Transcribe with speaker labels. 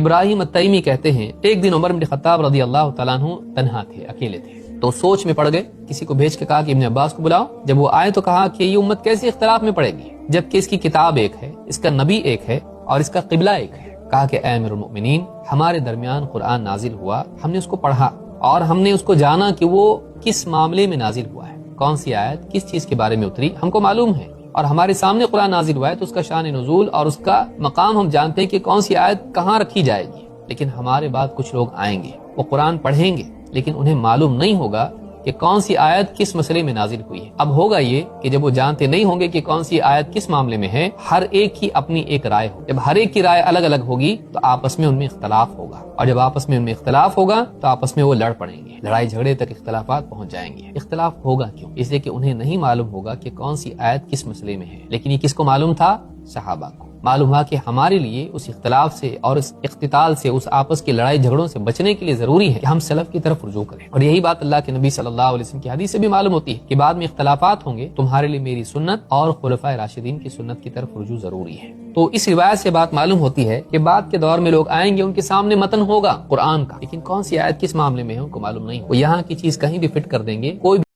Speaker 1: ابراہیم التیمی کہتے ہیں ایک دن عمر بن خطاب رضی اللہ تعالیٰ عنہ تنہا تھے، اکیلے تھے، تو سوچ میں پڑ گئے، کسی کو بھیج کے کہا کہ ابن عباس کو بلاؤ۔ جب وہ آئے تو کہا کہ یہ امت کیسے اختلاف میں پڑے گی جبکہ اس کی کتاب ایک ہے، اس کا نبی ایک ہے اور اس کا قبلہ ایک ہے۔ کہا کہ اے امیر المؤمنین، ہمارے درمیان قرآن نازل ہوا، ہم نے اس کو پڑھا اور ہم نے اس کو جانا کہ وہ کس معاملے میں نازل ہوا ہے، کون سی آیت کس چیز کے بارے میں اتری ہم کو معلوم ہے، اور ہمارے سامنے قرآن نازل ہوا ہے تو اس کا شان نزول اور اس کا مقام ہم جانتے ہیں کہ کون سی آیت کہاں رکھی جائے گی۔ لیکن ہمارے بعد کچھ لوگ آئیں گے، وہ قرآن پڑھیں گے لیکن انہیں معلوم نہیں ہوگا کہ کون سی آیت کس مسئلے میں نازل ہوئی ہے۔ اب ہوگا یہ کہ جب وہ جانتے نہیں ہوں گے کہ کون سی آیت کس معاملے میں ہے، ہر ایک کی اپنی ایک رائے ہو، جب ہر ایک کی رائے الگ الگ ہوگی تو آپس میں ان میں اختلاف ہوگا، اور جب آپس میں ان میں اختلاف ہوگا تو آپس میں وہ لڑ پڑیں گے، لڑائی جھگڑے تک اختلافات پہنچ جائیں گے۔ اختلاف ہوگا کیوں؟ اس لیے کہ انہیں نہیں معلوم ہوگا کہ کون سی آیت کس مسئلے میں ہے، لیکن یہ کس کو معلوم تھا؟ صحابہ کو معلوم ہوا کہ ہمارے لیے اس اختلاف سے اور اس اختتال سے، اس آپس کی لڑائی جھگڑوں سے بچنے کے لیے ضروری ہے کہ ہم سلف کی طرف رجوع کریں، اور یہی بات اللہ کے نبی صلی اللہ علیہ وسلم کی حدیث سے بھی معلوم ہوتی ہے کہ بعد میں اختلافات ہوں گے، تمہارے لیے میری سنت اور خلفائے راشدین کی سنت کی طرف رجوع ضروری ہے۔ تو اس روایت سے بات معلوم ہوتی ہے کہ بعد کے دور میں لوگ آئیں گے، ان کے سامنے متن ہوگا قرآن کا، لیکن کون سی آیت کس معاملے میں ہے ان کو معلوم نہیں، وہ یہاں کی چیز کہیں بھی فٹ کر دیں گے، کوئی